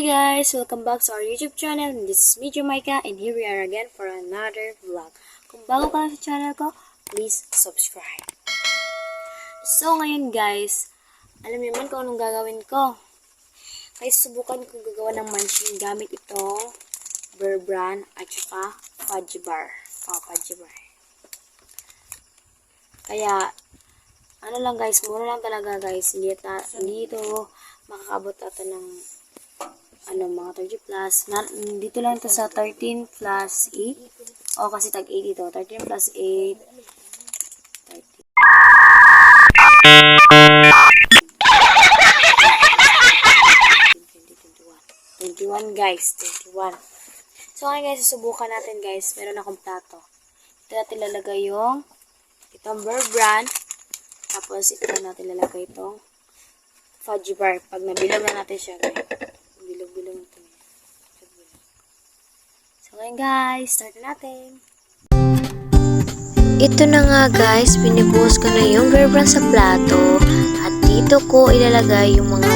guys! Welcome back to our YouTube channel. And this is me, Jamaica, and here we are again for another vlog. Kung bago ka lang sa channel ko, please subscribe. So ngayon guys, alam niyo man kung anong gagawin ko. Kaya subukan ko gagawa ng munchkin gamit itong Bear Brand at saka fudgy bar. Fudgy bar. Kaya, ano lang guys, mura lang talaga guys. Hindi ito makakabot natin ng mga 30 plus. Dito lang ito sa 13 plus 8. O kasi tag 8 ito. 13 plus 8. 21 guys. 21. So ngayon guys, susubukan natin guys. Meron akong plato. Ito natin lalagay yung itong Bear Brand. Tapos ito natin lalagay itong fudgy bar. Pag nabilog na natin siya guys. Bilog-bilog na ito. So ngayon guys, start natin. Ito na nga guys, pinibuhos ko na yung Bear Brand sa plato. At dito ko ilalagay yung mga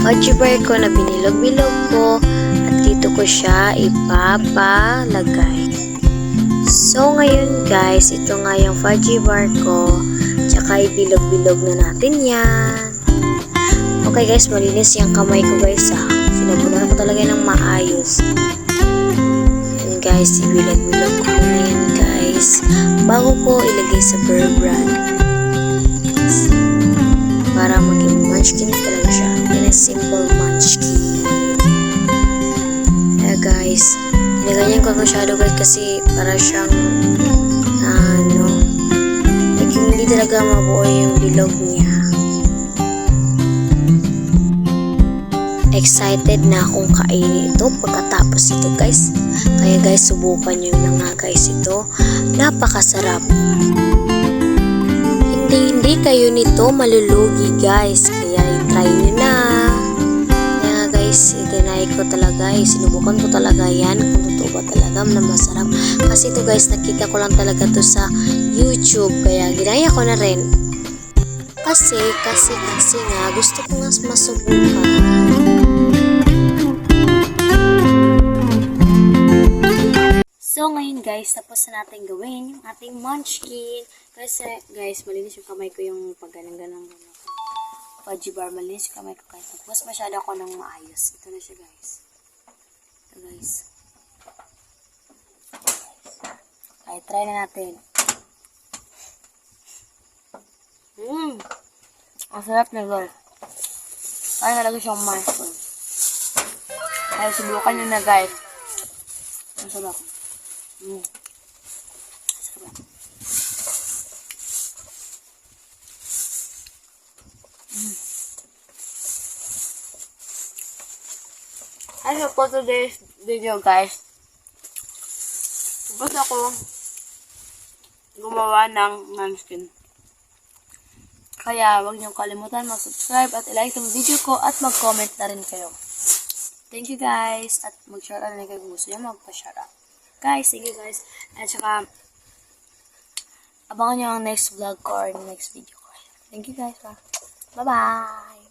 fudgy bar ko na binilog-bilog ko. At dito ko siya ipapalagay. So ngayon guys, ito nga yung fudgy bar ko. Tsaka ibilog-bilog na natin yan. Okay guys, malinis yung kamay ko guys ha. Sinabunan ko talaga ng maayos. Yan guys, ibilog-bilog ko na yan guys. Bago ko ilagay sa Bear Brand. Para maging munchkin talaga siya. Yan ang simple munchkin. Kaya guys, ginaganyan ko masyado guys kasi para siyang hindi talaga mabuo yung bilog niya. Excited na akong kainin ito pagkatapos ito guys. Kaya guys, subukan nyo na nga guys ito. Napakasarap. Hindi kayo nito malulugi guys. Kaya i-try nyo na. Kaya guys, itinay ko talaga. Sinubukan ko talaga yan. Kung totoo ba talaga na masarap. Kasi ito guys, nakita ko lang talaga to sa YouTube. Kaya ginaya ko na rin. Kasi nga gusto ko nga masubukan. So ngayon guys, tapos na natin gawin yung ating munchkin. Kasi guys, malinis yung kamay ko yung pagganang-ganang fudgy bar. Malinis yung kamay ko guys. Tapos masyado ako ng maayos. Ito na siya guys. Ito guys. Okay, try na natin. Ang sarap na guys. Kaya talaga siyang munchkin. Kaya subukan nyo na guys. Ang sarap. Sarap. As for today's video guys, tapos ako gumawa ng munchkin. Kaya huwag niyong kalimutan mag-subscribe at i-like yung video ko at mag-comment na rin kayo. Thank you guys. At mag-share na rin kayo kung gusto nyo magpa-share up. Guys, thank you guys. At saka abangan nyo ang next vlog ko or next video ko. Thank you guys. Bye-bye.